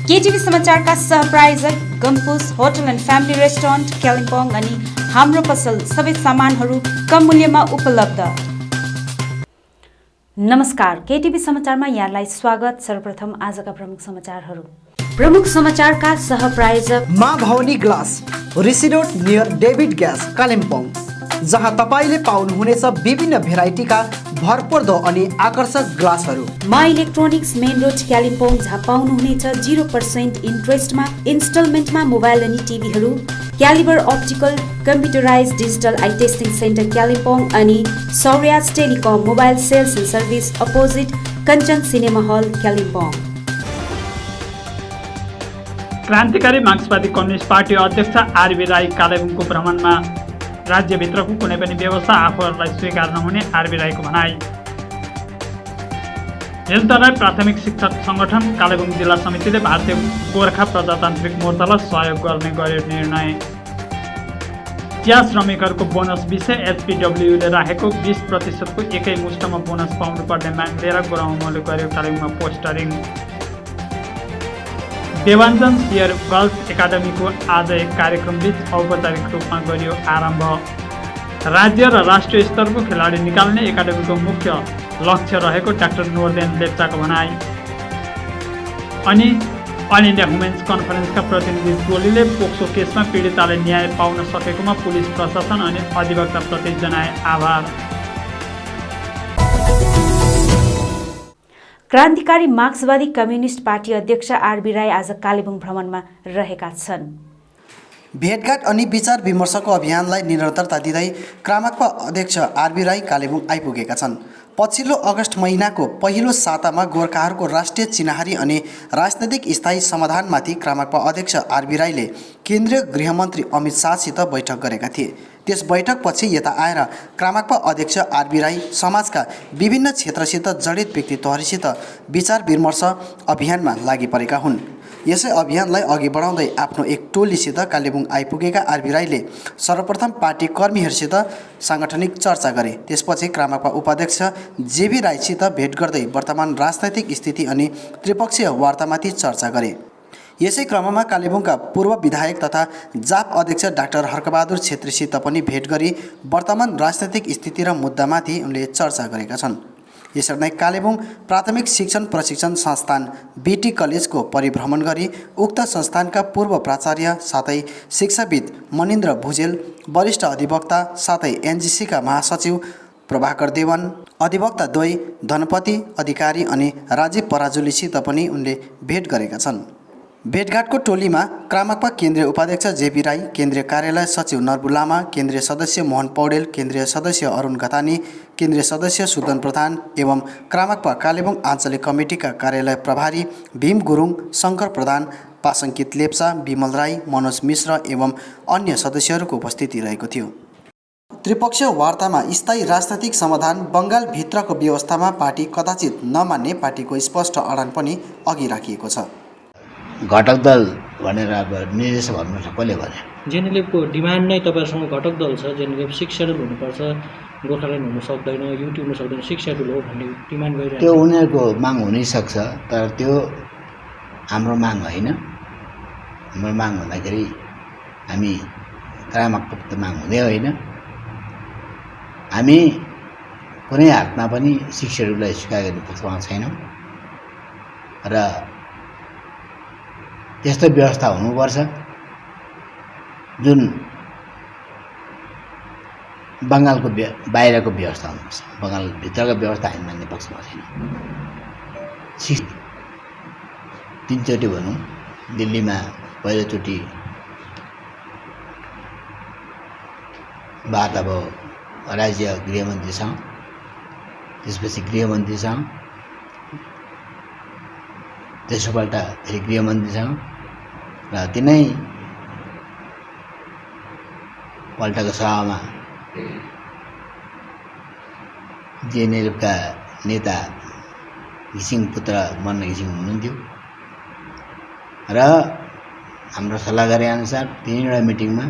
केटीभी समाचारका सहप्रायोजक Gompus hotel and family restaurant Kalimpong अनि हाम्रो पसल सबै सामानहरू कम मूल्यमा उपलब्ध। नमस्कार, केटीभी समाचारमा यहाँलाई स्वागत। सर्वप्रथम आजका प्रमुख समाचारहरू। प्रमुख समाचारका सहप्रायोजक Maa Bhavani glass, Rishi road near David gas Kalimpong, जहाँ तपाईले पाउनुहुनेछ विभिन्न भेराइटीका भरपर्दो अनि आकर्षक ग्लासहरू। माँ इलेक्ट्रोनिक्स मेन रोड कालिम्पोङ, जहाँ पाउनुहुनेछ 0% इन्ट्रेस्टमा इन्स्टलमेन्टमा मोबाइल अनि टिभीहरू। Calibre optical computerize digital eye testing centre Kalimpong अनि Sauryas telecom mobile sales and service opposite Kanchan cinema hall Kalimpong. क्रान्तिकारी मार्क्सवादी कम्युनिस्ट पार्टी अध्यक्ष आरबी राई कालेबुङको भ्रमणमा राज्यभित्रको कुनै पनि व्यवस्था आफूहरूलाई स्वीकार नहुने आरबी राईको भनाई। हेलतराई प्राथमिक शिक्षक संगठन कालेबुङ जिल्ला समितिले भारतीय गोर्खा प्रजातान्त्रिक मोर्चालाई सहयोग गर्ने गर्यो निर्णय। चिया श्रमिकहरूको बोनस विषय एचपीडब्ल्यूले राखेको 20% को एकै मुष्टमा बोनस पाउनुपर्ने माग लिएर गोराउमोले गर्यो कालेबुङमा पोस्टरिङ। देवाञ्जन सियर गर्ल्स एकाडेमीको आज एक कार्यक्रमबीच औपचारिक रूपमा गरियो आरम्भ। राज्य र राष्ट्रिय स्तरको खेलाडी निकाल्ने एकाडेमीको मुख्य लक्ष्य रहेको डाक्टर नोर्देन लेप्चाको भनाई। अनि अल इन्डिया वुमेन्स कन्फरेन्सका प्रतिनिधि टोलीले पोक्सो केसमा पीडिताले न्याय पाउन सकेकोमा पुलिस प्रशासन अनि अधिवक्ताप्रति जनाए आभार। क्रान्तिकारी मार्क्सवादी कम्युनिस्ट पार्टी अध्यक्ष आरबी राई आज कालेबुङ भ्रमणमा रहेका छन्। भेटघाट अनि विचार विमर्शको अभियानलाई निरन्तरता दिँदै क्रामाकपा अध्यक्ष आरबी राई कालेबुङ आइपुगेका छन्। पछिल्लो अगस्त महिनाको पहिलो सातामा गोर्खाहरूको राष्ट्रिय चिनाहारी अनि राजनैतिक स्थायी समाधानमाथि क्रामाकपा अध्यक्ष आरबी राईले केन्द्रीय गृहमन्त्री अमित शाहसित बैठक गरेका थिए। त्यस बैठकपछि यता आएर क्रामाकपा अध्यक्ष आरबी राई समाजका विभिन्न क्षेत्रसित जडित व्यक्तित्वहरूसित विचार विमर्श अभियानमा लागि परेका हुन्। यसै अभियानलाई अघि बढाउँदै आफ्नो एक टोलीसित कालेबुङ आइपुगेका आरबी राईले सर्वप्रथम पार्टी कर्मीहरूसित साङ्गठनिक चर्चा गरे। त्यसपछि क्रामाकपा उपाध्यक्ष जेबी राईसित भेट गर्दै वर्तमान राजनैतिक स्थिति अनि त्रिपक्षीय वार्तामाथि चर्चा गरे। यसै क्रममा कालेबुङका पूर्व विधायक तथा जाप अध्यक्ष डाक्टर हर्कबहादुर छेत्रीसित पनि भेट गरी वर्तमान राजनैतिक स्थिति र मुद्दामाथि उनले चर्चा गरेका छन्। यसरी नै कालेबुङ प्राथमिक शिक्षण प्रशिक्षण संस्थान बीटी कलेजको परिभ्रमण गरी उक्त संस्थानका पूर्व प्राचार्य साथै शिक्षाविद मनिन्द्र भुजेल, वरिष्ठ अधिवक्ता साथै एनजीसीका महासचिव प्रभाकर देवान, अधिवक्ता द्वय धनपति अधिकारी अनि राजीव पराजुलीसित पनि उनले भेट गरेका छन्। भेटघाटको टोलीमा क्रामाकपा केन्द्रीय उपाध्यक्ष जेबी राई, केन्द्रीय कार्यालय सचिव नर्बु लामा, केन्द्रीय सदस्य मोहन पौडेल, केन्द्रीय सदस्य अरुण घतानी, केन्द्रीय सदस्य सुदन प्रधान एवं क्रामाकपा कालेबुङ आञ्चलिक कमिटीका कार्यालय प्रभारी भीम गुरुङ, शङ्कर प्रधान, पासङ्कित लेप्चा, विमल राई, मनोज मिश्र एवं अन्य सदस्यहरूको उपस्थिति रहेको थियो। त्रिपक्षीय वार्तामा स्थायी राजनैतिक समाधान बङ्गालभित्रको व्यवस्थामा पार्टी कदाचित नमान्ने पार्टीको स्पष्ट अडान पनि अघि राखिएको छ। घटक दल भनेर अब निर्देश भन्नुहुन्छ कसले भने? जेएनएलएफको डिमान्ड नै तपाईहरुसँग घटक दल छ, जेएनएलएफ 6 शेड्युल हुनुपर्छ, गोर्खाल्यान्ड हुन सक्दैन, युनिटी हुन सक्दैन, 6 शेड्युल हो भन्ने डिमान्ड गरिरहेको छ। त्यो उनीहरूको माग हुनै सक्छ, तर त्यो हाम्रो माग होइन। हाम्रो माग भन्दाखेरि हामी क्रामाकपा माग हुँदै होइन। हामी कुनै हातमा पनि 6 शेड्युललाई स्वीकार गर्ने पक्षमा छैनौँ र त्यस्तो व्यवस्था हुनुपर्छ जुन बङ्गालको बाहिरको व्यवस्था हुनुपर्छ। बङ्गालभित्रको व्यवस्था हामी मान्ने पक्षमा छैनौँ। 3 चोटि भनौँ, दिल्लीमा पहिलोचोटि वार्ता भयो राज्य गृहमन्त्रीसँग, त्यसपछि गृहमन्त्रीसँग, तेस्रोपल्ट फेरि गृहमन्त्रीसँग र तिनै पल्टको सभामा जेएनएलएफका नेता घिसिङ पुत्र मन घिसिङ हुनुहुन्थ्यो र हाम्रो सल्लाह गरे अनुसार 3वटा मिटिङमा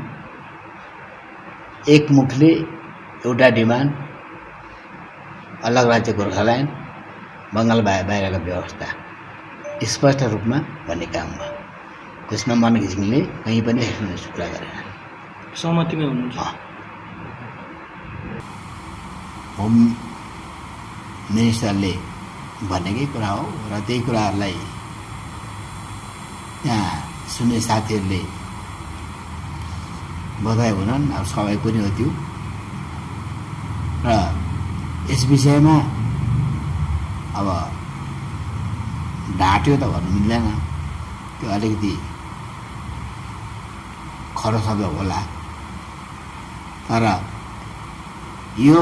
एक मुखले एउटा डिमान्ड अलग राज्य गोर्खाल्यान्ड, बङ्गाल बाहिरको व्यवस्था स्पष्ट रूपमा भन्ने काम भयो। त्यसमा मन घिसिङले कहीँ पनि एक्सप्लेनेसन कुरा गरेन। सहमतिमै हुनुहुन्छ? होम मिनिस्टरले भनेकै कुरा हो र त्यही कुराहरूलाई त्यहाँ सुन्ने साथीहरूले बधाई हुनन्, अब स्वाभाविक पनि हो त्यो। र यस विषयमा अब ढाँट्यो त भन्नु मिल्दैन, त्यो अलिकति खरो शब्द होला। तर यो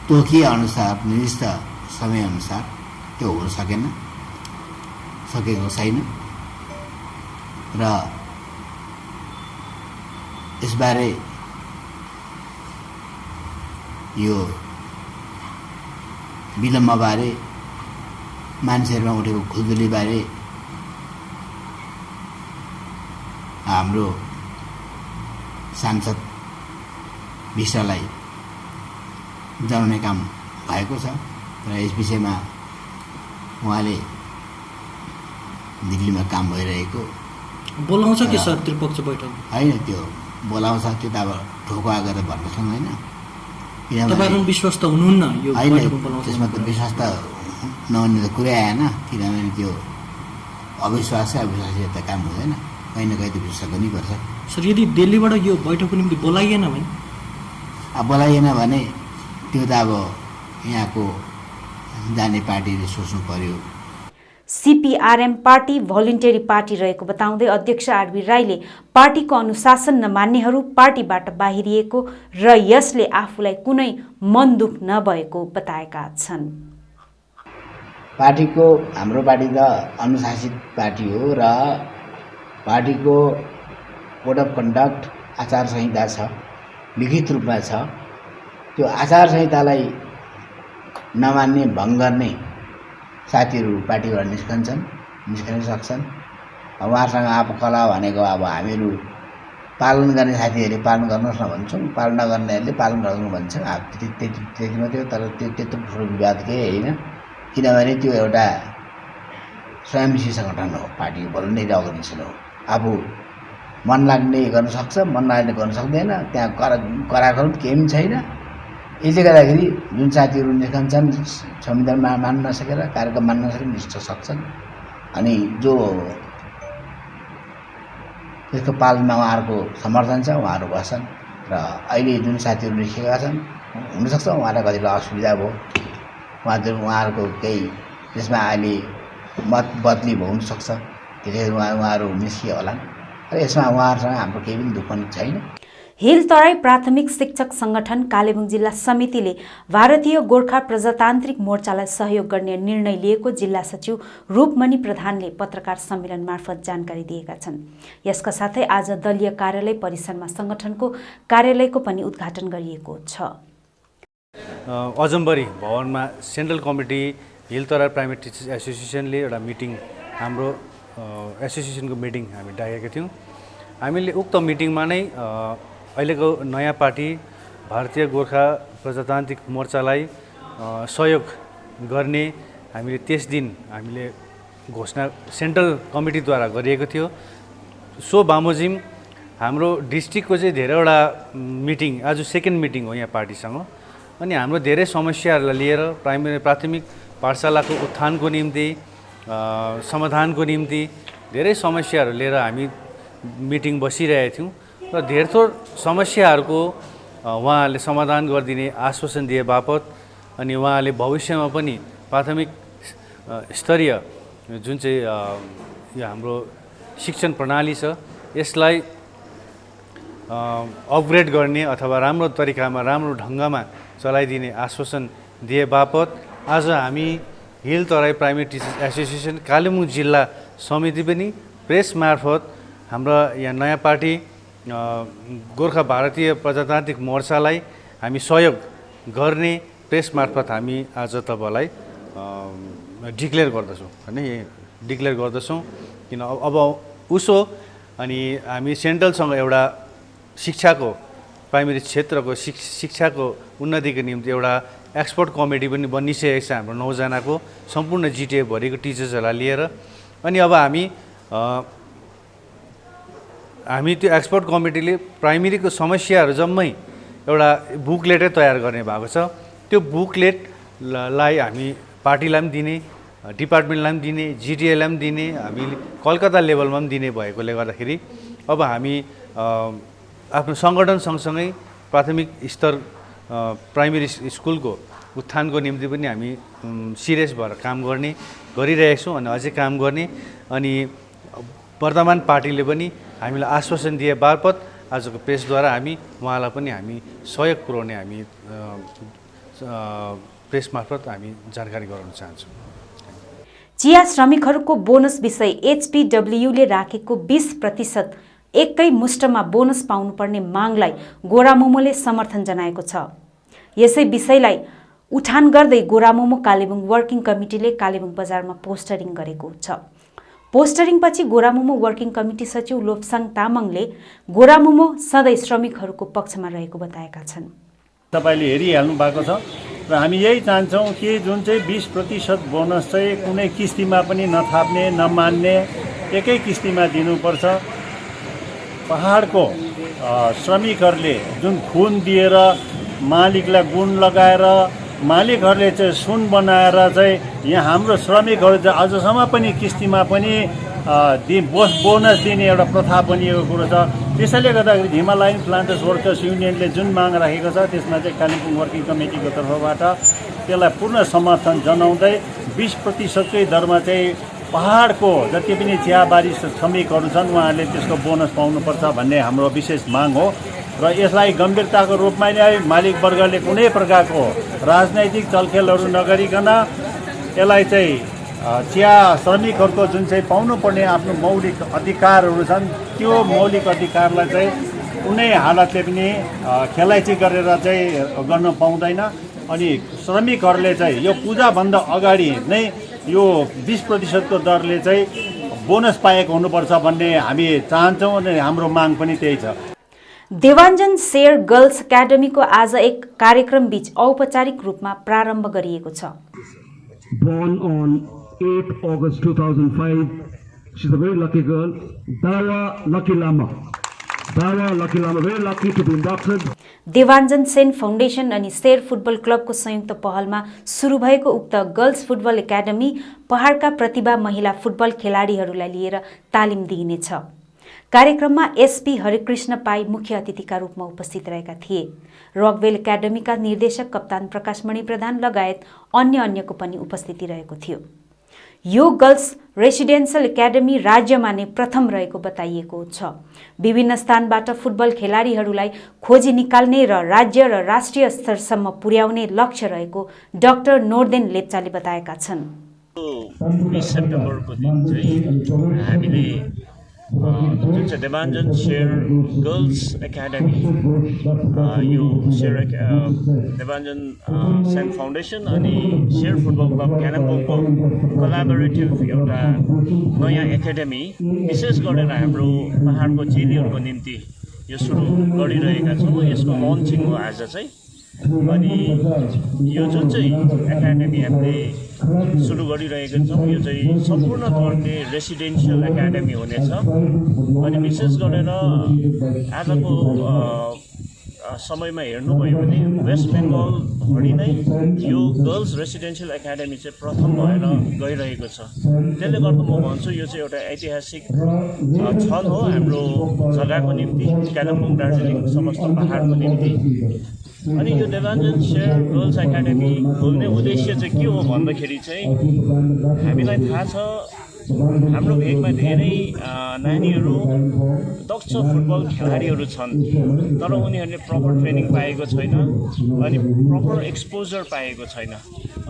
तोकिए अनुसार निर्दिष्ट समयअनुसार त्यो हुन सकेको छैन र यसबारे यो विलम्बबारे मान्छेहरूमा उठेको खुल्दुलीबारे हाम्रो सांसद विष्टलाई जनाउने काम भएको छ र यस विषयमा उहाँले दिल्लीमा काम भइरहेको बोलाउँछ कि सर त्रिपक्ष बैठक? होइन, त्यो बोलाउँछ, त्यो त अब ठोकुवा गरेर भन्न सक्दैन। तपाईहरु विश्वास त हुनुहुन्न यो बैठकमा बोलाउँछ? त्यसमा त विश्वास त नहुने त कुरै आएन, किनभने त्यो अविश्वास अविश्वासित काम हुँदैन, कहीँ न कहीँ त विश्वास गर्नुपर्छ। सर यदि दिल्लीबाट यो बैठकको निम्ति बोलाइएन भने? अब बोलाइएन भने त्यो त अब यहाँको जाने पार्टीले सोच्नु पर्यो। सीपीआरएम पार्टी भोलिन्टरी पार्टी रहेको बताउँदै अध्यक्ष आरबी राईले पार्टीको अनुशासन नमान्नेहरू पार्टीबाट बाहिरिएको र यसले आफूलाई कुनै मनदुख नभएको बताएका छन्। हाम्रो पार्टी त अनुशासित पार्टी हो र पार्टीको कोड अफ कन्डक्ट आचार संहिता छ, लिखित रूपमा छ। त्यो आचार संहितालाई नमान्ने भङ्ग गर्ने साथीहरू पार्टीबाट निस्कन सक्छन्। उहाँहरूसँग अब कला भनेको अब हामीहरू पालन गर्ने साथीहरूले पालन गर्नुहोस् न भन्छौँ, पालन नगर्नेहरूले पालन गर्नु भन्छ। त्यति मात्रै हो। तर त्यो त्यत्रो ठुलो विवाद केही होइन, किनभने त्यो एउटा स्वयंसेवी सङ्गठन हो, पार्टी भोलिन्टरी अर्गनाइजेसन हो। आफू मन लाग्ने गर्न सक्छ, मन लाग्ने गर्न सक्दैन, त्यहाँ कराकर केही पनि छैन। यसले गर्दाखेरि जुन साथीहरू निस्कन्छन् संविधान मान्न नसकेर, कार्यक्रम मान्न नसकेर निस्कन सक्छन्। अनि जो त्यसको पालनमा उहाँहरूको समर्थन छ उहाँहरू बस्छन्। र अहिले जुन साथीहरू निस्केका छन्, हुनसक्छ उहाँलाई कतिलाई असुविधा भयो, उहाँहरूको केही त्यसमा अहिले मत बदली भयो हुनसक्छ, त्यसैले उहाँहरू निस्किए होला। र यसमा उहाँहरूसँग हाम्रो केही पनि दुःख छैन। हिल तराई प्राथमिक शिक्षक संगठन कालेबुङ जिल्ला समितिले भारतीय गोर्खा प्रजातान्त्रिक मोर्चालाई सहयोग गर्ने निर्णय लिएको जिल्ला सचिव रूपमणि प्रधानले पत्रकार सम्मेलन मार्फत जानकारी दिएका छन्। यसका साथै आज दलीय कार्यालय परिसरमा संगठनको कार्यालयको पनि उद्घाटन गरिएको छ। अजम्बरी भवनमा central committee hill Terai primary teachers एसोसिएसनले एउटा मिटिङ, हाम्रो एसोसिएसनको मिटिङ हामी डाकेका थियौँ। हामीले उक्त मिटिङमा नै अहिलेको नयाँ पार्टी भारतीय गोर्खा प्रजातान्त्रिक मोर्चालाई सहयोग गर्ने हामीले त्यस दिन हामीले घोषणा सेन्ट्रल कमिटीद्वारा गरिएको थियो। सो बमोजिम हाम्रो डिस्ट्रिक्टको चाहिँ धेरैवटा मिटिङ, आज सेकेन्ड मिटिङ हो यहाँ पार्टीसँग। अनि हाम्रो धेरै समस्याहरूलाई लिएर प्राथमिक पाठशालाको उत्थानको निम्ति, समाधानको निम्ति धेरै समस्याहरू लिएर हामी मिटिङ बसिरहेका थियौँ र धेरथोर समस्याहरूको उहाँहरूले समाधान गरिदिने आश्वासन दिए बापत अनि उहाँले भविष्यमा पनि प्राथमिक स्तरीय जुन चाहिँ यो हाम्रो शिक्षण प्रणाली छ यसलाई अपग्रेड गर्ने अथवा राम्रो तरिकामा, राम्रो ढङ्गमा चलाइदिने आश्वासन दिए बापत आज हामी hill Terai primary teachers association Kalimpong जिल्ला समिति पनि प्रेस मार्फत हाम्रो यहाँ नयाँ पार्टी गोर्खा भारतीय प्रजातान्त्रिक मोर्चालाई हामी सहयोग गर्ने प्रेस मार्फत हामी आज तपाईँलाई डिक्लेयर गर्दछौँ हैन, डिक्लेयर गर्दछौँ। किन अब उसो अनि हामी सेन्ट्रलसँग एउटा शिक्षाको प्राइमेरी क्षेत्रको शिक्षाको उन्नतिको निम्ति एउटा एक्सपर्ट कमिटी पनि बनिसकेको छ हाम्रो 9 जनाको सम्पूर्ण जिटिए भरिको टिचर्सहरूलाई लिएर। अनि अब हामी त्यो एक्सपर्ट कमिटीले प्राइमेरीको समस्याहरू जम्मै एउटा बुकलेटै तयार गर्ने भएको छ। त्यो बुकलेटलाई हामी पार्टीलाई पनि दिने, डिपार्टमेन्टलाई पनि दिने, जिटिएलाई पनि दिने, हामीले कलकत्ता लेभलमा पनि दिने भएकोले गर्दाखेरि अब हामी आफ्नो सङ्गठन सँगसँगै प्राथमिक स्तर प्राइमेरी स्कुलको उत्थानको निम्ति पनि हामी सिरियस भएर काम गरिरहेका छौँ अनि अझै काम गर्ने। अनि वर्तमान पार्टीले पनि हामीलाई आश्वासन दिए बापत आजको प्रेसद्वारा हामी उहाँलाई पनि हामी सहयोग पुर्याउने हामी प्रेस मार्फत हामी जानकारी गराउन चाहन्छौँ। चिया श्रमिकहरूको बोनस विषय एचपीडब्ल्यूले राखेको 20% एकै मुष्टमा बोनस पाउनुपर्ने मागलाई गोरामोमोले समर्थन जनाएको छ। यसै विषयलाई उठान गर्दै गोरामोमो कालेबुङ वर्किङ कमिटीले कालेबुङ बजारमा पोस्टरिङ गरेको छ। पोस्टरिङपछि गोरामोमो वर्किङ कमिटी सचिव लोप्साङ तामाङले गोरामोमो सधैँ श्रमिकहरूको पक्षमा रहेको बताएका छन्। तपाईले हेरिहाल्नु भएको छ र हामी यही चाहन्छौँ कि जुन चाहिँ 20% बोनस चाहिँ कुनै किस्तीमा पनि नथाप्ने, नमान्ने, एकै किस्तीमा दिनुपर्छ। पहाडको श्रमिकहरूले जुन खुन दिएर मालिकलाई गुण लगाएर मालिकहरूले चाहिँ सुन बनाएर चाहिँ यहाँ हाम्रो श्रमिकहरू चाहिँ अझसम्म पनि किस्तीमा पनि बोनस दिने एउटा प्रथा बनिएको कुरो छ। त्यसैले गर्दाखेरि हिमालयन प्लान्टर्स वर्कर्स युनियनले जुन माग राखेको छ त्यसमा चाहिँ कालिम्पोङ वर्किङ कमिटीको तर्फबाट त्यसलाई पूर्ण समर्थन जनाउँदै 20%कै दरमा चाहिँ पहाडको जति पनि चियाबारी श्रमिकहरू छन् उहाँहरूले त्यसको बोनस पाउनुपर्छ भन्ने हाम्रो विशेष माग हो। र यसलाई गम्भीरताको रूपमा नै मालिकवर्गले कुनै प्रकारको राजनैतिक चलखेलहरू नगरिकन यसलाई चाहिँ चिया श्रमिकहरूको जुन चाहिँ पाउनुपर्ने आफ्नो मौलिक अधिकारहरू छन् त्यो मौलिक अधिकारलाई चाहिँ कुनै हालतले पनि खेलाइँची गरेर चाहिँ गर्न पाउँदैन। अनि श्रमिकहरूले चाहिँ यो पूजाभन्दा अगाडि नै यो 20% को दरले चाहिँ बोनस पाएको हुनुपर्छ भन्ने हामी चाहन्छौँ अनि हाम्रो माग पनि त्यही छ। देवाञ्जन शेर गर्ल्स एकाडेमीको आज एक कार्यक्रम बीच औपचारिक रूपमा प्रारम्भ गरिएको छ। Born on 8 August 2005, she's a very lucky girl, Dawa Lucky Lama. Very lucky to be inducted. Devanjan Sen foundation अनि शेर फुटबल क्लबको संयुक्त पहलमा सुरु भएको उक्त गर्ल्स फुटबल एकाडेमी पहाडका प्रतिभा महिला फुटबल खेलाडीहरूलाई लिएर तालिम दिइनेछ। कार्यक्रममा एसपी हरिकृष्ण पाई मुख्य अतिथिका रूपमा उपस्थित रहेका थिए। रकवेल एकाडेमीका निर्देशक कप्तान प्रकाशमणि प्रधान लगायत अन्यको पनि उपस्थिति रहेको थियो। यो गर्ल्स रेसिडेन्सियल एकाडेमी राज्यमा नै प्रथम रहेको बताइएको छ। विभिन्न स्थानबाट फुटबल खेलाडीहरूलाई खोजी निकाल्ने र राज्य र राष्ट्रिय स्तरसम्म पुर्याउने लक्ष्य रहेको डाक्टर नोर्देन लेप्चाले बताएका छन्। 20 सेप्टेम्बरको दिन चाहिँ हामीले जुन चाहिँ देवाञ्जन शेर गर्ल्स एकाडेमी यो शेर देवाञ्जन सेन फाउन्डेसन अनि शेर फुटबल क्लब कालिम्पोङको कोलाबोरेटिभ एउटा नयाँ एकाडेमी विशेष गरेर हाम्रो पहाडको चेलीहरूको निम्ति यो सुरु गरिरहेका छौँ। यसको लन्चिङ हो आज चाहिँ। अनि यो जुन चाहिँ एकाडेमी हामीले सुरु गरिरहेका छौँ यो चाहिँ सम्पूर्ण तौरले रेसिडेन्सियल एकाडेमी हुनेछ। अनि विशेष गरेर आजको समयमा हेर्नुभयो भने वेस्ट बेङ्गलभरि नै यो गर्ल्स रेसिडेन्सियल एकाडेमी चाहिँ प्रथम भएर गइरहेको छ। त्यसले गर्दा म भन्छु यो चाहिँ एउटा ऐतिहासिक क्षण हो हाम्रो जग्गाको निम्ति, कालिम्पोङ दार्जिलिङ समस्त पहाडको निम्ति। अनि यो देवाञ्जन शेर गर्ल्स एकाडेमी खोल्ने उद्देश्य चाहिँ के हो भन्दाखेरि चाहिँ हामीलाई थाहा छ हाम्रो भेगमा धेरै नानीहरू दक्ष फुटबल खेलाडीहरू छन् तर उनीहरूले प्रपर ट्रेनिङ पाएको छैन अनि प्रपर एक्सपोजर पाएको छैन।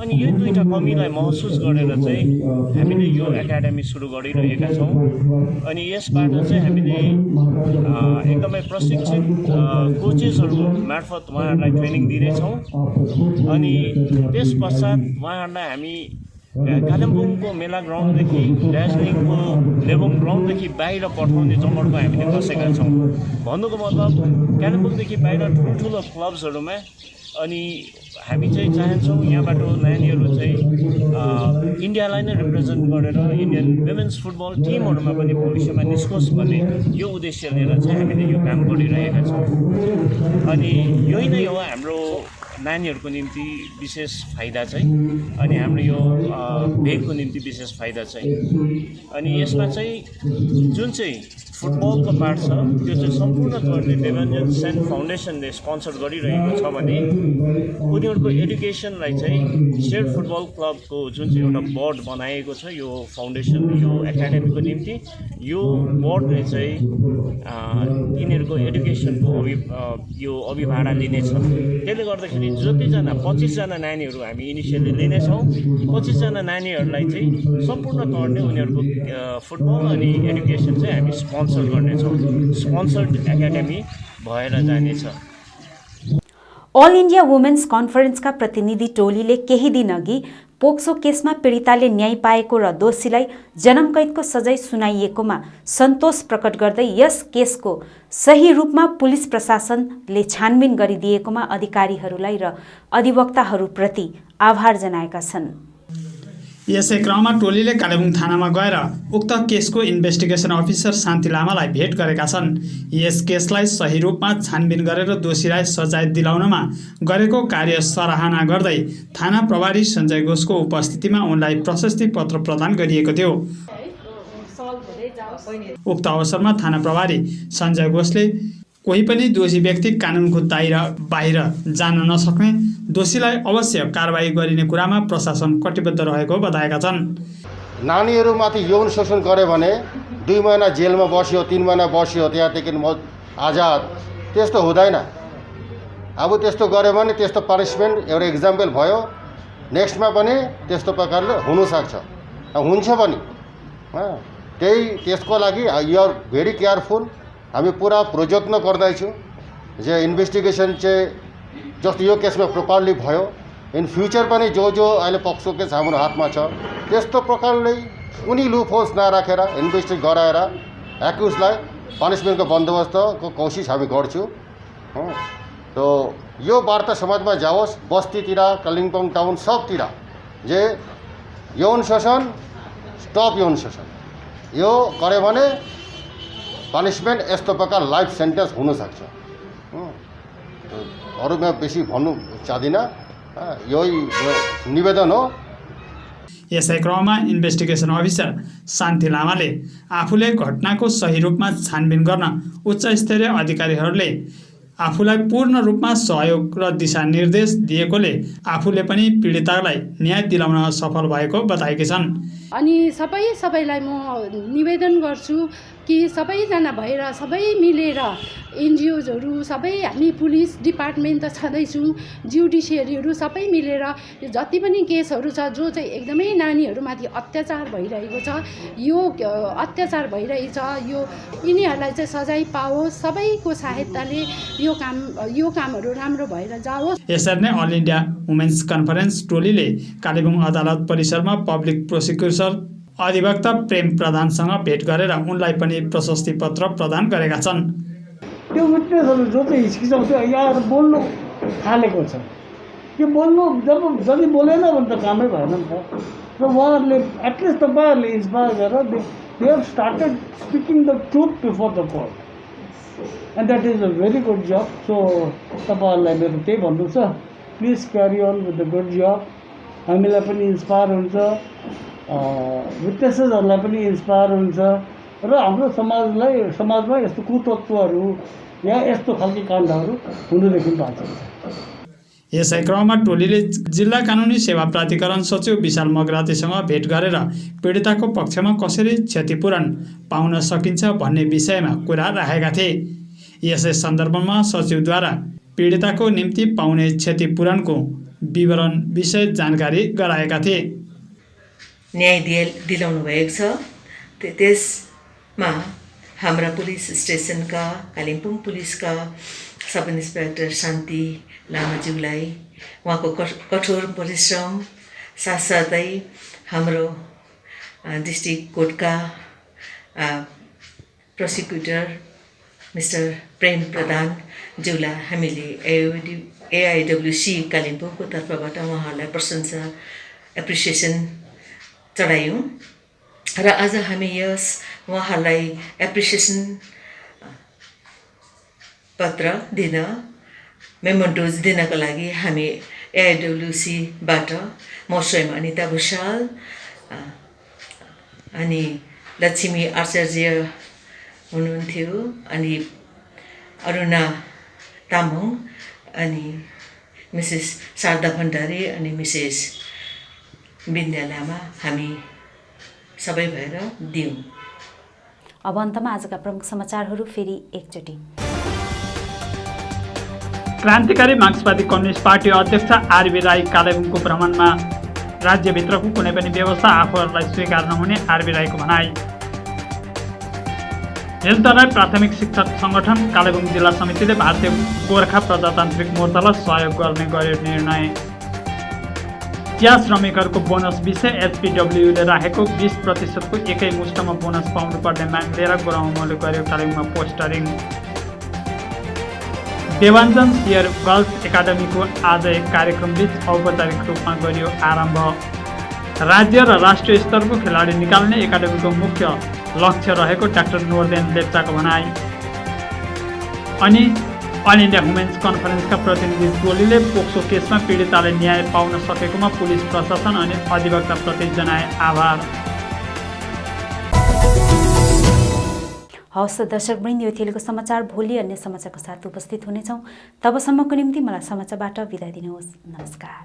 अनि यो दुईटा कमीलाई महसुस गरेर चाहिँ हामीले यो एकाडेमी सुरु गरिरहेका छौँ। अनि यसबाट चाहिँ हामीले एकदमै प्रशिक्षित कोचेसहरू मार्फत उहाँहरूलाई ट्रेनिङ दिनेछौँ। अनि त्यस पश्चात उहाँहरूलाई हामी कालिम्पोङको मेला ग्राउन्डदेखि दार्जिलिङको लेबोङ ग्राउन्डदेखि बाहिर पठाउने जमर्को हामीले बसेका छौँ। भन्नुको मतलब कालिम्पोङदेखि बाहिर ठुल्ठुलो क्लब्सहरूमा अनि हामी चाहिँ चाहन्छौँ यहाँबाट नानीहरू चाहिँ इन्डियालाई नै रिप्रेजेन्ट गरेर इन्डियन वुमेन्स फुटबल टिमहरूमा पनि भविष्यमा निस्कोस् भन्ने यो उद्देश्य लिएर चाहिँ हामीले यो काम गरिरहेका छौँ। अनि यही नै हो हाम्रो नानीहरूको निम्ति विशेष फाइदा चाहिँ, अनि हाम्रो यो भेगको निम्ति विशेष फाइदा चाहिँ। अनि यसमा चाहिँ जुन चाहिँ फुटबलको पार्ट छ त्यो चाहिँ सम्पूर्ण तौरले देवाञ्जन सेन फाउन्डेसनले स्पोन्सर गरिरहेको छ भने उनीहरूको एडुकेसनलाई चाहिँ स्टेट फुटबल क्लबको जुन चाहिँ एउटा बोर्ड बनाएको छ यो फाउन्डेसन यो एकाडेमीको निम्ति, यो बोर्डले चाहिँ यिनीहरूको एडुकेसनको यो अभिभाडा लिनेछ। त्यसले गर्दाखेरि जतिजना 25 जना नानीहरू हामी इनिसियली लिनेछौँ, 25 जना नानीहरूलाई चाहिँ सम्पूर्ण तौरले उनीहरूको फुटबल अनि एडुकेसन चाहिँ हामी स्पोन्सर गर्नेछौँ। स्पोन्सर्ड एकाडेमी भएर जानेछ। अल इन्डिया वुमेन्स कन्फरेन्सका प्रतिनिधि टोलीले केही दिन अघि पोक्सो केसमा पीडिताले न्याय पाएको र दोषीलाई जन्मकैदको सजाय सुनाइएकोमा सन्तोष प्रकट गर्दै यस केसको सही रूपमा पुलिस प्रशासनले छानबिन गरिदिएकोमा अधिकारीहरूलाई र अधिवक्ताहरूप्रति आभार जनाएका छन्। यसै क्रममा टोलीले कालेबुङ थानामा गएर उक्त केसको इन्भेस्टिगेसन अफिसर शान्ति लामालाई भेट गरेका छन्। यस केसलाई सही रूपमा छानबिन गरेर दोषीलाई सजाय दिलाउनमा गरेको कार्य सराहना गर्दै थाना प्रभारी सञ्जय घोषको उपस्थितिमा उनलाई प्रशस्ति पत्र प्रदान गरिएको थियो। उक्त अवसरमा थाना प्रभारी सञ्जय घोषले कोही पनि दोषी व्यक्ति कानुनको दायरा बाहिर जान नसक्ने, दोषीलाई अवश्य कारबाही गरिने कुरामा प्रशासन कटिबद्ध रहेको बताएका छन्। नानीहरूमाथि यौन शोषण गर्यो भने 2 महिना जेलमा बस्यो, 3 महिना बस्यो, त्यहाँदेखि आजाद, त्यस्तो हुँदैन। अब त्यस्तो गर्यो भने त्यस्तो पनिसमेन्ट एउटा इक्जाम्पल भयो, नेक्स्टमा पनि त्यस्तो प्रकारले हुनसक्छ, हुन्छ पनि। त्यसको लागि यु आर भेरी केयरफुल। हामी पुरा प्रयत्न गर्दैछौँ जे इन्भेस्टिगेसन चाहिँ जस्तो यो केसमा प्रपरली भयो, इन फ्युचर पनि जो अहिले पक्सो केस हाम्रो हातमा छ त्यस्तो प्रकारले कुनै लुप होल्स नराखेर इन्भेस्टिगेट गराएर एक्युजलाई पनिसमेन्टको बन्दोबस्तको कोसिस हामी गर्छौँ। तो यो वार्ता समाजमा जाओस्, बस्तीतिर, कालिम्पोङ टाउन सबतिर जे यौन शोषण स्टप, यौन शोषण यो गर्यो भने पनिसमेन्ट यस्तो प्रकार लाइफ सेन्टेन्स हुनसक्छ। अरू म बेसी भन्नु चाहदिनँ, यही निवेदन हो। यसै क्रममा इन्भेस्टिगेसन अफिसर शान्ति लामाले आफूले घटनाको सही रूपमा छानबिन गर्न उच्च स्तरीय अधिकारीहरूले आफूलाई पूर्ण रूपमा सहयोग र दिशानिर्देश दिएकोले आफूले पनि पीडितालाई न्याय दिलाउन सफल भएको बताएकी छन्। अनि सबैलाई म निवेदन गर्छु कि सबैजना भएर सबै मिलेर एनजिओजहरू सबै हामी पुलिस डिपार्टमेन्ट त छँदैछौँ, जुडिसियरीहरू सबै मिलेर यो जति पनि केसहरू छ जो चाहिँ एकदमै नानीहरूमाथि अत्याचार भइरहेको छ, यो अत्याचार भइरहेछ, यो यिनीहरूलाई चाहिँ सजाय पाओस्, सबैको सहायताले यो कामहरू राम्रो भएर जाओस्। यसरी नै अल इन्डिया वुमेन्स कन्फरेन्स टोलीले कालेबुङ अदालत परिसरमा पब्लिक प्रोसिक्युटर अधिवक्ता प्रेम प्रधानसँग भेट गरेर उनलाई पनि प्रशस्ति पत्र प्रदान गरेका छन्। त्यो विटनेसहरू जो चाहिँ हिचकिचाउँथ्यो यहाँ बोल्नु थालेको छ, यो बोल्नु जति बोलेन भने त कामै भएन नि त। र उहाँहरूले एटलिस्ट तपाईँहरूले इन्सपायर गरेर they have started speaking the truth before the court and that is a very good job. So तपाईँहरूलाई मेरो त्यही भन्नु छ, please carry on with the good job. हामीलाई पनि इन्सपायर हुन्छ, विटनेसेसहरूलाई पनि इन्सपायर हुन्छ र हाम्रो समाजमा यस्तो कुतत्त्वहरू या यस्तो खालको काण्डहरू हुनुदेखि बाँचिन्छ। यसै क्रममा टोलीले जिल्ला कानुनी सेवा प्राधिकरण सचिव विशाल मगरातीसँग भेट गरेर पीडिताको पक्षमा कसरी क्षतिपूरण पाउन सकिन्छ भन्ने विषयमा कुरा राखेका थिए। यसै सन्दर्भमा सचिवद्वारा पीडिताको निम्ति पाउने क्षतिपूरणको विवरण विषय जानकारी गराएका थिए। न्याय दिलाउनु भएको छ, त्यसमा हाम्रा पुलिस स्टेसनका कालिम्पोङ पुलिसका सब इन्सपेक्टर शान्ति लामाज्यूलाई उहाँको कठोर परिश्रम साथसाथै हाम्रो डिस्ट्रिक्ट कोर्टका प्रोसिक्युटर मिस्टर प्रेम प्रधान ज्यूलाई हामीले AIWC कालिम्पोङको तर्फबाट उहाँहरूलाई प्रशंसा एप्रिसिएसन चढायौँ र आज हामी यस उहाँहरूलाई एप्रिसिएसन पत्र दिन मेमोन्टोज दिनको लागि हामी AIWC-बाट म स्वयं अनिता भुषाल अनि लक्ष्मी आचार्य हुनुहुन्थ्यो अनि अरुणा तामाङ अनि मिसेस शारदा भण्डारी अनि मिसेस बिन्द्या लामा हामी सबै भएर दियौँ। अब अन्तमा आजका प्रमुख समाचारहरू फेरि एकचोटि। क्रान्तिकारी मार्क्सवादी कम्युनिस्ट पार्टी अध्यक्ष आरबी राई कालेबुङको भ्रमणमा राज्यभित्रको कुनै पनि व्यवस्था आफूहरूलाई स्वीकार नहुने आरबी राईको भनाई। हिलतराई प्राथमिक शिक्षक सङ्गठन कालेबुङ जिल्ला समितिले भारतीय गोर्खा प्रजातान्त्रिक मोर्चालाई सहयोग गर्ने गर्यो निर्णय। चिया श्रमिकहरूको बोनस विषय एचपीडब्ल्यूले राखेको 20%को एकै मुष्टमा बोनस पाउनुपर्ने माग लिएर गुराउमोले गर्यो कालेबुङमा पोस्टरिङ। देवाञ्जन सियर गर्ल्स एकाडेमीको आज एक कार्यक्रमबीच औपचारिक रूपमा गरियो आरम्भ। राज्य र राष्ट्रिय स्तरको खेलाडी निकाल्ने एकाडेमीको मुख्य लक्ष्य रहेको डाक्टर नोर्देन लेप्चाको भनाई। अनि अल इन्डिया वुमेन्स कन्फरेन्सका प्रतिनिधि टोलीले पोक्सो केसमा पीडिताले न्याय पाउन सकेकोमा पुलिस प्रशासन अनि अधिवक्ताप्रति जनाए आभार। हवस् दर्शकवृन्द, यो थिएको समाचार। भोलि अन्य समाचारको साथ उपस्थित हुनेछौँ। तबसम्मको निम्ति मलाई समाचारबाट बिदा दिनुहोस्। नमस्कार।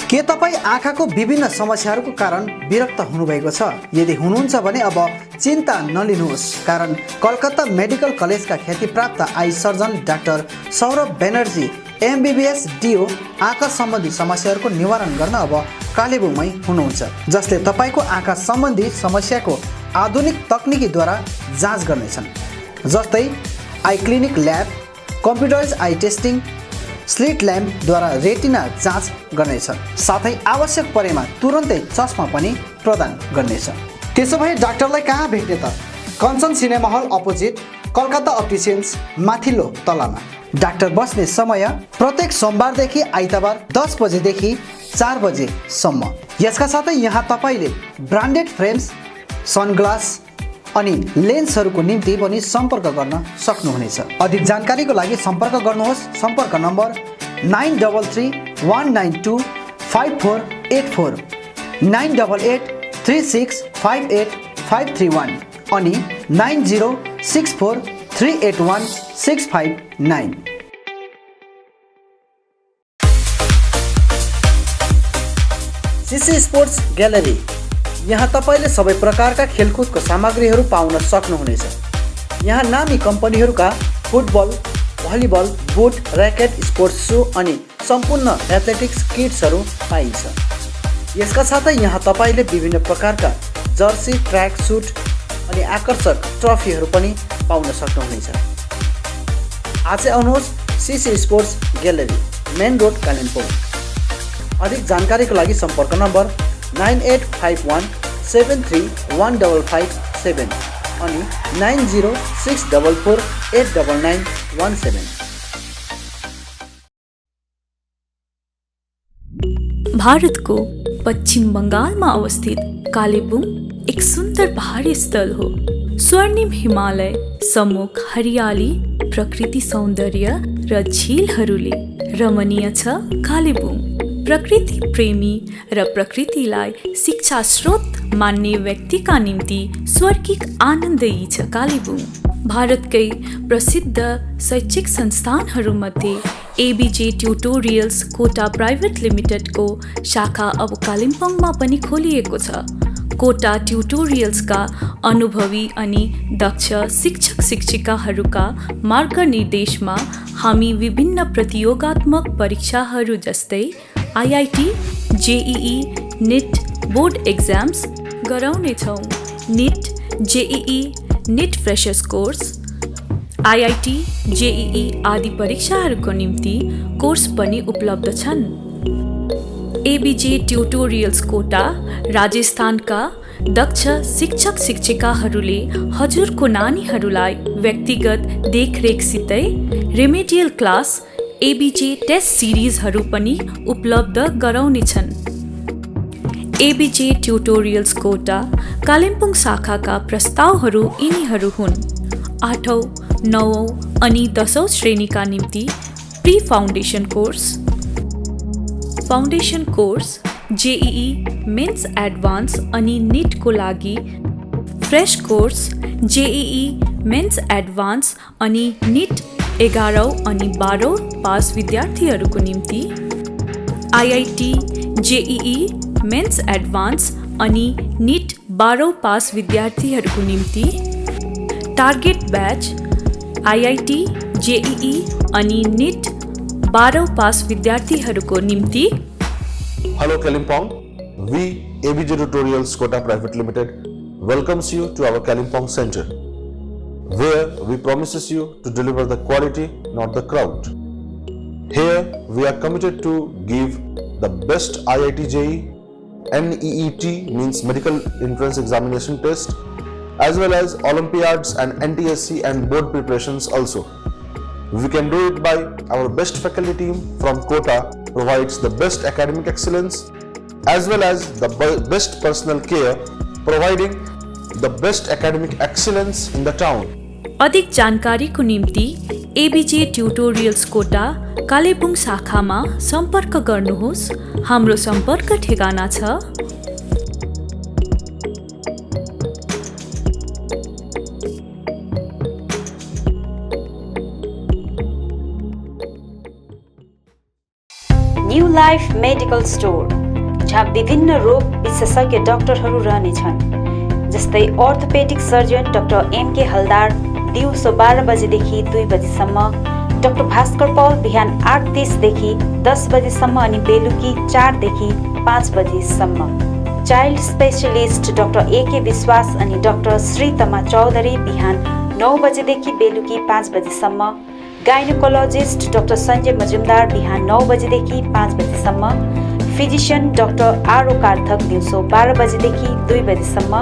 के तपाईँ आँखाको विभिन्न समस्याहरूको कारण विरक्त हुनुभएको छ? यदि हुनुहुन्छ भने अब चिन्ता नलिनुहोस्, कारण कलकत्ता मेडिकल कलेजका ख्यातिप्राप्त eye surgeon doctor Saurabh Banerjee MBBS DO आँखा सम्बन्धी समस्याहरूको निवारण गर्न अब कालेबुङमै हुनुहुन्छ, जसले तपाईँको आँखा सम्बन्धी समस्याको आधुनिक तकनिकीद्वारा जाँच गर्नेछन्। जस्तै eye clinic lab, computerize eye testing, slit ल्याम्पद्वारा रेटिना जाँच गर्नेछ। साथै आवश्यक परेमा तुरन्तै चस्मा पनि प्रदान गर्नेछ। त्यसो भए डाक्टरलाई कहाँ भेट्ने त? Kanchan cinema hall opposite Calcutta opticians माथिल्लो तलामा। डाक्टर बस्ने समय प्रत्येक सोमबारदेखि आइतबार 10 बजेदेखि 4 बजेसम्म। यसका साथै यहाँ तपाईँले ब्रान्डेड फ्रेम्स, सनग्लास अनि लेन्सहरूको निम्ति पनि सम्पर्क गर्न सक्नुहुनेछ। अधिक जानकारीको लागि सम्पर्क गर्नुहोस्। सम्पर्क नम्बर 9331925484, 9883658531 अनि 9064381659। सीसी स्पोर्ट्स ग्यालरी, यहाँ तपाईँले सबै प्रकारका खेलकुदको सामग्रीहरू पाउन सक्नुहुनेछ। यहाँ नामी कम्पनीहरूका football, volleyball, boot, racket, sports shoe अनि सम्पूर्ण एथलेटिक्स किट्सहरू पाइन्छ। यसका साथै यहाँ तपाईँले विभिन्न प्रकारका जर्सी, ट्र्याक सुट अनि आकर्षक ट्रफीहरू पनि पाउन सक्नुहुनेछ। आजै आउनुहोस् CC sports gallery, main road, Kalimpong. अधिक जानकारीको लागि सम्पर्क नम्बर 9851731557 अनि 9064489917। भारतको पश्चिम बङ्गालमा अवस्थित कालेबुङ एक सुन्दर पहाडी स्थल हो। स्वर्णिम हिमालय, सम्मुख हरियाली, प्रकृति सौन्दर्य र झिलहरूले रमणीय छ कालेबुङ। प्रकृति प्रेमी र प्रकृतिलाई शिक्षा स्रोत मान्ने व्यक्तिका निम्ति स्वर्गिक आनन्दयी छ कालेबुङ। भारतकै प्रसिद्ध शैक्षिक संस्थानहरूमध्ये एबीजे ट्युटोरियल्स कोटा प्राइभेट लिमिटेडको शाखा अब कालिम्पोङमा पनि खोलिएको छ। कोटा ट्युटोरियल्सका अनुभवी अनि दक्ष शिक्षक शिक्षिकाहरूका मार्गनिर्देशमा हामी विभिन्न प्रतियोगात्मक परीक्षाहरू जस्तै IIT, JEE, NET board exams गराउनेछौँ। NET, JEE, NET freshers course, IIT, JEE आदि परीक्षाहरूको निम्ति कोर्स पनि उपलब्ध छन्। एबीजे ट्युटोरियल्स कोटा राजस्थानका दक्ष शिक्षक शिक्षिकाहरूले हजुरको नानीहरूलाई व्यक्तिगत देखरेखसितै रेमेडियल क्लास एबीजे टेस्ट सिरिजहरू पनि उपलब्ध गराउनेछन्। एबीजे ट्युटोरियल्स कोटा कालिम्पोङ शाखाका प्रस्तावहरू यिनीहरू हुन्। 8औं, 9औं अनि 10औं श्रेणीका निम्ति pre foundation course, foundation course, JEE mains advance अनि नीटको लागि fresh course, JEE mains advance अनि नीट 11औं अनि 12औं पास विद्यार्थीहरूको निम्ति, आईआईटी, जेईई मेन्स एडभान्स अनि नीट 12औं पास विद्यार्थीहरूको निम्ति, टार्गेट ब्याच, आईआईटी, जेईई अनि नीट 12औं पास विद्यार्थीहरूको निम्ति। Hello Kalimpong, we ABJ Tutorials Kota Private Limited welcomes you to our Kalimpong Center, where we promises you to deliver the quality, not the crowd. Here we are committed to give the best IIT JEE, NEET means Medical Entrance Examination test, as well as Olympiads and NTSC and board preparations also. We can do it by our best faculty team from Kota provides the best academic excellence as well as the best personal care, providing the best academic excellence in the town. अधिक जानकारीको निम्ति ABJ tutorials कोटा कालेबुङ शाखामा सम्पर्क गर्नुहोस्। हाम्रो सम्पर्क ठेगाना छ न्यू लाइफ मेडिकल स्टोर, जहाँ विभिन्न रोग विशेषज्ञ डाक्टरहरू रहनेछन्, जस्तै अर्थोपेडिक सर्जन डाक्टर एमके हलदार दिउँसो 12 बजेदेखि 2 बजेसम्म, डाक्टर भास्कर पौल बिहान 8:30 देखि 10 बजेसम्म अनि बेलुकी 4 देखि 5 बजेसम्म, चाइल्ड स्पेशलिस्ट डाक्टर एके विश्वास अनि डाक्टर श्रीतमा चौधरी बिहान 9 बजेदेखि बेलुकी 5 बजेसम्म, गाइनोकोलोजिस्ट डाक्टर सञ्जय मजुमदार बिहान 9 बजेदेखि 5 बजेसम्म, फिजिशियन डाक्टर आरो कार्थक दिउँसो 12 बजेदेखि 2 बजेसम्म,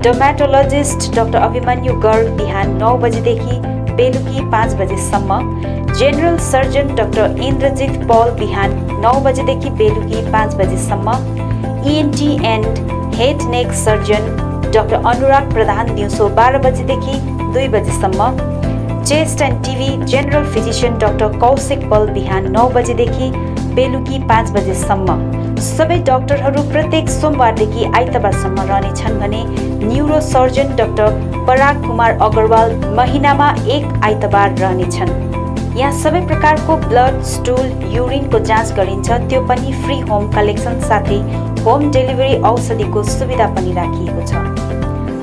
डर्मेटोलोजिस्ट डाक्टर अभिमन्यु गर्ग बिहान 9 बजेदेखि बेलुकी 5 बजेसम्म, general surgeon doctor Indrajit Paul बिहान 9 बजेदेखि बेलुकी 5 बजेसम्म, ENT and head neck surgeon doctor Anurag Pradhan दिउँसो 12 बजेदेखि 2 बजेसम्म, chest and TB general physician doctor Kaushik Paul बिहान 9 बजेदेखि बेलुकी 5 बजेसम्म। सबै डाक्टरहरू प्रत्येक सोमबारदेखि आइतबारसम्म रहनेछन् भने न्युरो सर्जन डाक्टर पराग कुमार अग्रवाल महिनामा 1 आइतबार रहनेछन्। यहाँ सबै प्रकारको ब्लड, स्टुल, युरिनको जाँच गरिन्छ, त्यो पनि फ्री होम कलेक्सन साथै होम डेलिभरी औषधिको सुविधा पनि राखिएको छ।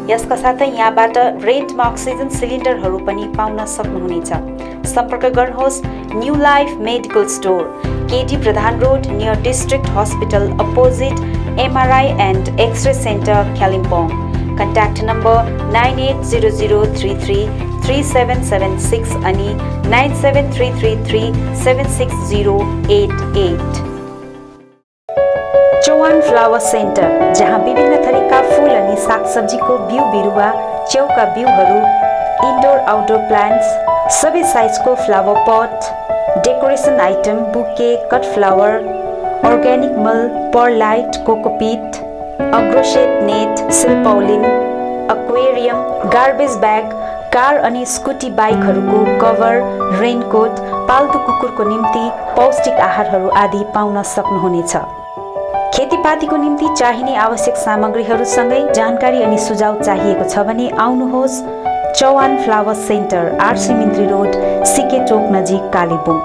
यसका साथै यहाँबाट रेन्टमा अक्सिजन सिलिन्डरहरू पनि पाउन सक्नुहुनेछ। सम्पर्क गर्नुहोस् new life medical store, KT Pradhan road near district hospital opposite MRI and X-ray centre Kalimpong. Contact number 9800333776 अनि 9733376088। चौहान फ्लावर सेन्टर, जहाँ विभिन्न थरीका फूल अनि सागसब्जीको बिउ बिरुवा, च्याउका बिउहरू, इन्डोर आउटडोर प्लान्ट्स, सबै साइजको flower pot, decoration item, bouquet, cut flower, organic मल, परलाइट, कोकोपिट, अग्रोसेट net, silpaulin, aquarium, garbage bag, car अनि स्कुटी बाइकहरूको कभर, रेनकोट, पाल्तु कुकुरको निम्ति पौष्टिक आहारहरू आदि पाउन सक्नुहुनेछ। खेतीपातीको निम्ति चाहिने आवश्यक सामग्रीहरूसँगै जानकारी अनि सुझाव चाहिएको छ भने आउनुहोस् Chauhan flower centre, RC Mintri road, CK चोक नजिक कालेबुङ।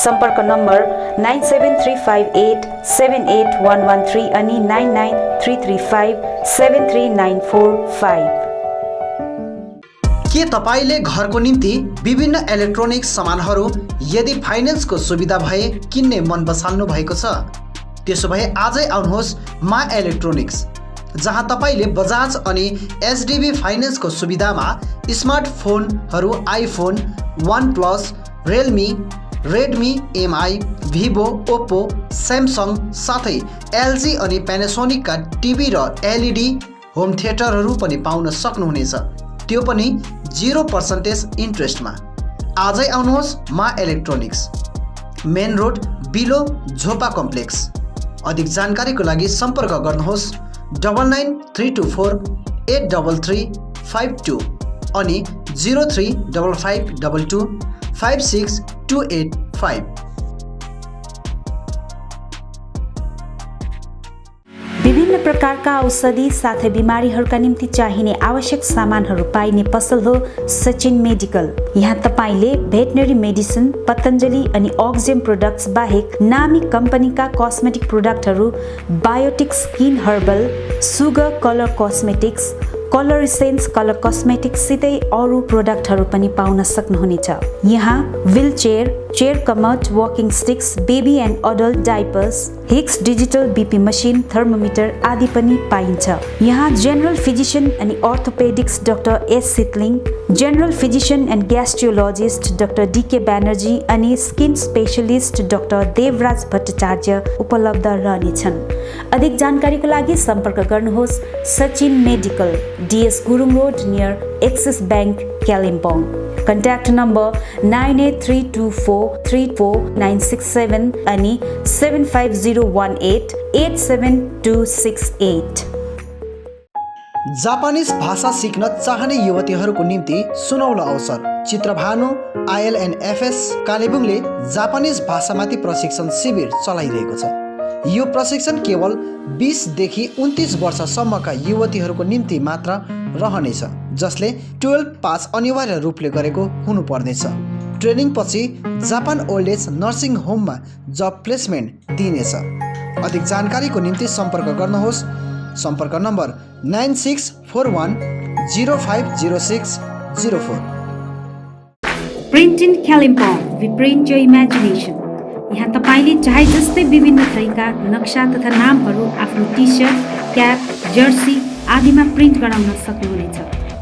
सम्पर्क नम्बर 9735878113 अनि 9933573945। के तपाईले घरको निम्ति विभिन्न इलेक्ट्रोनिक्स सामानहरू यदि फाइनेन्सको सुविधा भए किन्ने मन बसाल्नु भएको छ? त्यसो भए आजै आउनुहोस् मा इलेक्ट्रोनिक्स, जहाँ तपाईले बजाज अनि एचडिबी फाइनेन्सको सुविधामा स्मार्टफोनहरू iPhone, OnePlus, Realme, Redmi, Mi, Vivo, Oppo, Samsung साथै एलजी अनि प्यानासोनिकका टिभी र एलइडी होम थिएटरहरू पनि पाउन सक्नुहुनेछ, त्यो पनि 0% इन्ट्रेस्टमा। आजै आउनुहोस् मा इलेक्ट्रोनिक्स, मेन रोड बिलो झोपा कम्प्लेक्स। अधिक जानकारीको लागि सम्पर्क गर्नुहोस् 9934833552 अनि 035522562885। विभिन्न प्रकारका औषधि साथै बिमारीहरूका निम्ति चाहिने आवश्यक सामानहरू पाइने पसल हो सचिन मेडिकल। यहाँ तपाईले भेटनरी मेडिसिन, पतञ्जलि अनि अक्जेम प्रोडक्ट्स बाहेक नामी कम्पनीका कस्मेटिक प्रोडक्टहरू, Biotique skin herbal, sugar colour cosmetics, colour essence colour cosmetics सितै अरू प्रोडक्टहरू पनि पाउन सक्नुहुनेछ। यहाँ wheel chair, chair commode, walking sticks, baby and adult diapers, Hicks digital BP machine, thermometer आदि पनि पाइन्छ। यहाँ जेनरल फिजिशियन अनि orthopaedics doctor S Sitling, general physician and gastrologist doctor DK Banerjee अनि skin specialist doctor Debraj Bhattacharya उपलब्ध रहनेछन्। अधिक जानकारीको लागि सम्पर्क गर्नुहोस् Sachin medical, DS Gurung road near axis bank, Kalimpong. Contact number 9832434967 अनि 75018872268। जापानिज भाषा सिक्न चाहने युवतीहरूको निम्ति सुनौलो अवसर। चित्रभानु ILNFS कालेबुङले जापानिज भाषामाथि प्रशिक्षण शिविर चलाइरहेको छ। यो प्रशिक्षण केवल 20 देखि 29 वर्षसम्मका युवतीहरूको निम्ति मात्र रहनेछ, जसले 12 पास अनिवार्य रूपले गरेको हुनुपर्नेछ। ट्रेनिङ पछि जापान ओल्ड एज नर्सिङ होममा जब प्लेसमेन्ट दिइनेछ। अधिक जानकारीको निम्ति सम्पर्क गर्नुहोस्। सम्पर्क number 9641050604। Print in Kalimpong, we print your imagination. यहाँ तपाईले चाहे जस्तै विभिन्न थरीका नक्सा तथा नामहरू आफ्नो टी सर्ट, क्याप, जर्सी आदिमा प्रिन्ट गराउन सक्नुहुनेछ।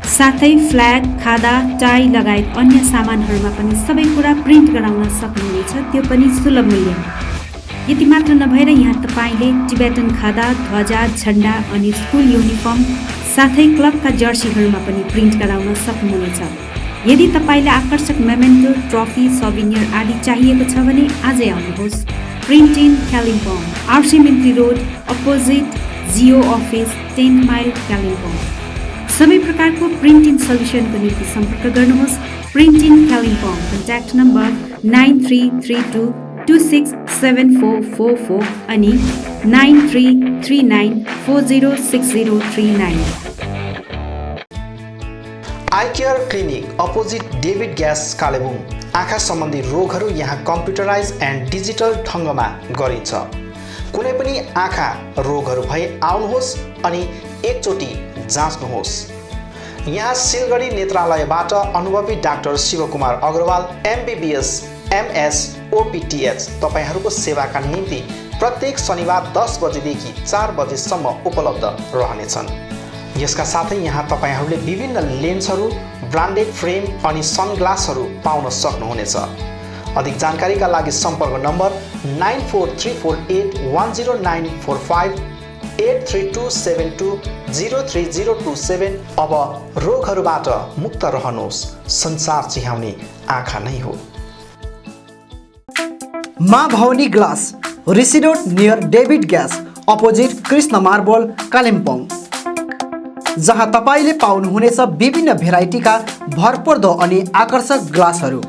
साथै फ्ल्याग, खादा, टाई लगायत अन्य सामानहरूमा पनि सबै कुरा प्रिन्ट गराउन सक्नुहुनेछ, त्यो पनि सुलभ मूल्यमा। यति मात्र नभएर यहाँ तपाईले टिबेटन खादा, ध्वजा, झण्डा अनि स्कुल युनिफर्म साथै क्लबका जर्सीहरूमा पनि प्रिन्ट गराउन सक्नुहुनेछ। यदि तपाईलाई आकर्षक मेमेन्टो, ट्रफी, सभिनियर आदि चाहिएको छ भने आजै आउनुहोस्। Print in Kalimpong, RC Mintri road opposite Jio office, 10 mile, Kalimpong. सबै प्रकारको प्रिन्टिङ सल्युसनको निम्ति सम्पर्क गर्नुहोस्। Print in Kalimpong, contact number 9332267444 अनि 9339406039। Eye care clinic opposite David gas Kalebung. आँखा सम्बन्धी रोगहरू यहाँ कम्प्युटराइज एन्ड डिजिटल ढङ्गमा गरिन्छ। कुनै पनि आँखा रोगहरू भए आउनुहोस् अनि एकचोटि जाँच्नुहोस्। यहाँ सिलगढी नेत्रालयबाट अनुभवी doctor Shivkumar Agarwal MBBS MS OPTH तपाईहरूको सेवाका निम्ति प्रत्येक शनिबार 10 बजेदेखि 4 बजेसम्म उपलब्ध रहनेछन्। यसका साथै यहाँ तपाईहरूले विभिन्न लेन्सहरू, ब्रान्डेड फ्रेम अनि सनग्लासहरू पाउन सक्नुहुनेछ। अधिक जानकारीका लागि सम्पर्क नम्बर 9434810945 83272030027। अब रोगहरूबाट मुक्त रहनुहोस्, संसार चिहाउने आँखा नै हो। Maa Bhavani glass, Rishi road near David gas opposite Krishna marble, Kalimpong, जहाँ तपाईले पाउनुहुनेछ विभिन्न भेराइटीका भरपर्दो अनि आकर्षक ग्लासहरू।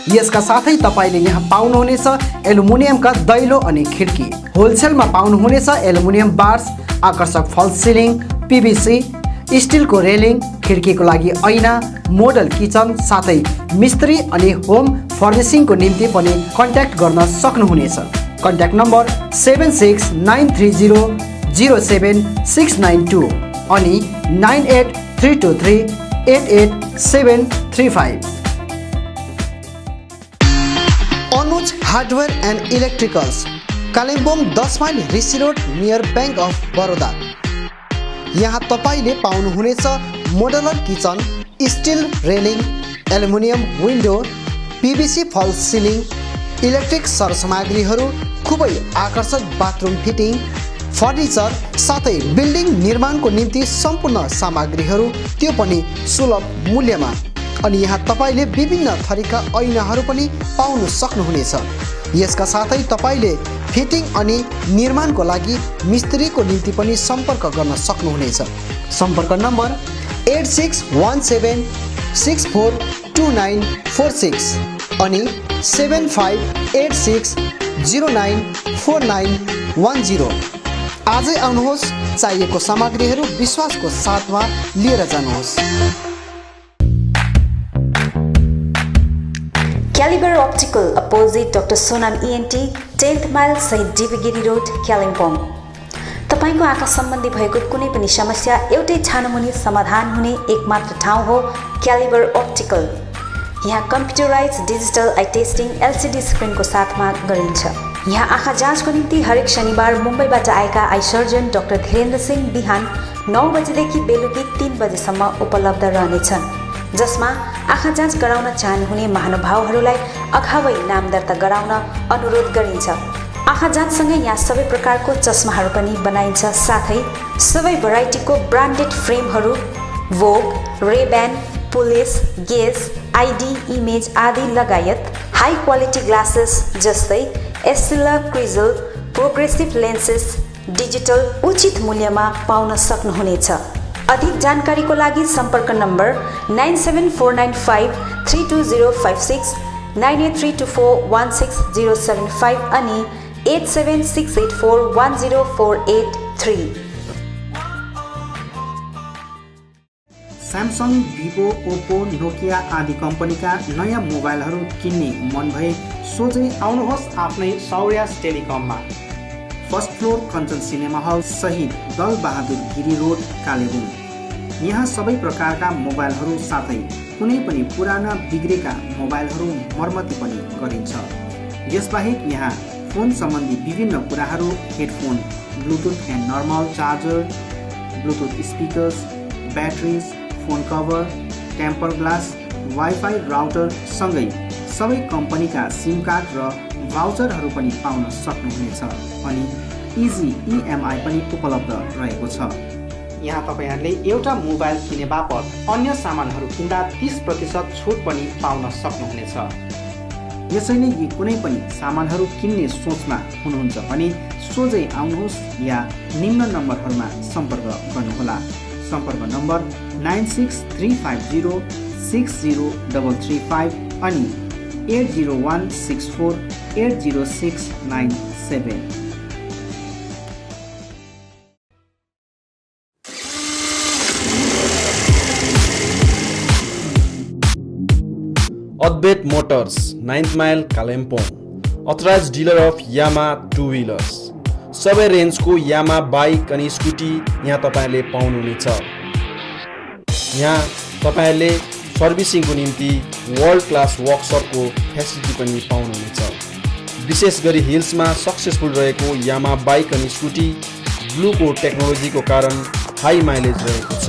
यसका साथै तपाईले यहाँ पाउनुहुनेछ एल्युमिनियमका दैलो अनि खिड्की। होलसेलमा पाउनुहुनेछ एल्युमिनियम बार्स, आकर्षक फल सिलिङ, PVC, स्टिलको रेलिङ, खिड्कीको लागि ऐना, मोडल किचन साथै मिस्त्री अनि होम फर्निसिङको निम्ति पनि कन्ट्याक्ट गर्न सक्नुहुनेछ। कन्ट्याक्ट नम्बर 7693007692 अनि 9832388735। Anuj hardware and electricals, Kalimpong 10 mile Rishi road near bank of Baroda. यहाँ तपाईले पाउनुहुनेछ modular kitchen, still railing, aluminium window, PVC फल सिलिङ, इलेक्ट्रिक सरसामग्रीहरू, खुबै आकर्षक बाथरुम फिटिङ, फर्निचर साथै बिल्डिङ निर्माणको निम्ति सम्पूर्ण सामग्रीहरू त्यो पनि सुलभ मूल्यमा। अनि यहाँ तपाईले विभिन्न थरीका ऐनाहरू पनि पाउन सक्नुहुनेछ। यसका साथै तपाईले फिटिङ अनि निर्माणको लागि मिस्त्रीको निम्ति पनि सम्पर्क गर्न सक्नुहुनेछ। सम्पर्क नम्बर 8617642946 अनि 7586094910। आजै आउनुहोस्, चाहिएको सामग्रीहरू विश्वासको साथमा लिएर जानुहोस्। Calibre optical opposite doctor Sonam ENT 10th mile सहित डिबेगिरी रोड कालिम्पोङ। तपाईको आँखा सम्बन्धी भएको कुनै पनि समस्या एउटै छानोमुनि समाधान हुने एकमात्र ठाउँ हो क्यालिबर अप्टिकल। यहाँ computerise digital eye testing LCD स्क्रिनको साथमा गरिन्छ। यहाँ आँखा जाँचको निम्ति हरेक शनिबार मुम्बईबाट आएका eye surgeon doctor Dhirendra Singh बिहान 9 बजेदेखि बेलुकी 3 बजेसम्म उपलब्ध रहनेछन्, जसमा आँखा जाँच गराउन चाहनुहुने महानुभावहरूलाई अगावै नाम दर्ता गराउन अनुरोध गरिन्छ। आँखा जाँचसँगै यहाँ सबै प्रकारको चस्माहरू पनि बनाइन्छ, साथै सबै भेराइटीको ब्रान्डेड फ्रेमहरू भोग, रेब्यान, पुलिस, गेज, ID, इमेज आदि लगायत हाई क्वालिटी ग्लासेस जस्तै एस्टिला, क्रिजल, प्रोग्रेसिभ लेन्सेस डिजिटल उचित मूल्यमा पाउन सक्नुहुनेछ। अधिक जानकारीको लागि सम्पर्क नम्बर 9749532056, 9832416075 अनि 8768410483। स्यामसङ, भिभो, ओप्पो, नोकिया आदि कम्पनीका नयाँ मोबाइलहरू किन्ने मन भए सोझै आउनुहोस् आफ्नै सौर्यास टेलिकममा। First floor Kanchan cinema hall सहित दल बहादुर गिरी रोड कालेबुङ। यहाँ सबै प्रकारका मोबाइलहरू साथै कुनै पनि पुराना बिग्रेका मोबाइलहरू मर्मती पनि गरिन्छ। यसबाहेक यहाँ फोन सम्बन्धी विभिन्न कुराहरू, headphone, bluetooth and normal charger, bluetooth speakers, batteries, phone cover, temper glass, wifi router सँगै सबै कम्पनीका सिम कार्ड र भाउचरहरू पनि पाउन सक्नुहुनेछ। अनि इजी EMI पनि उपलब्ध रहेको छ। यहाँ तपाईहरूले एउटा मोबाइल किने बापत अन्य सामानहरू किन्दा 30% छुट पनि पाउन सक्नुहुनेछ। यसैले यी कुनै पनि सामानहरू किन्ने सोचमा हुनुहुन्छ भने सोझै आउनुहोस् या निम्न नम्बरहरूमा सम्पर्क गर्नुहोला। सम्पर्क नम्बर 9635060335 अनि 8016480697। Advait Motors, 9th Mile, Kalimpong, authorized dealer of Yamaha two-wheelers. सबै रेन्जको यामा बाइक अनि स्कुटी यहाँ तपाईले पाउनुहुनेछ। यहाँ तपाईले सर्भिसिङको निम्ति वर्ल्ड क्लास वर्कसपको फेसिलिटी पनि पाउनुहुनेछ। विशेष गरी हिल्समा सक्सेसफुल रहेको यामा बाइक अनि स्कुटी ब्लूको टेक्नोलोजीको कारण हाई माइलेज रहेको छ।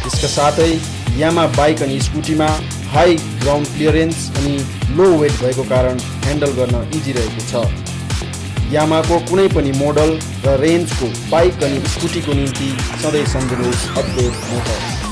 यसका साथै यामा बाइक अनि स्कुटीमा हाई ग्राउन्ड क्लियरेन्स अनि लो वेट भएको कारण ह्यान्डल गर्न इजी रहेको छ। यामाको कुनै पनि मोडल र रेन्जको बाइक अनि स्कुटीको निम्ति सधैँ सम्झनुहोस् अद्भुत मोटर्स।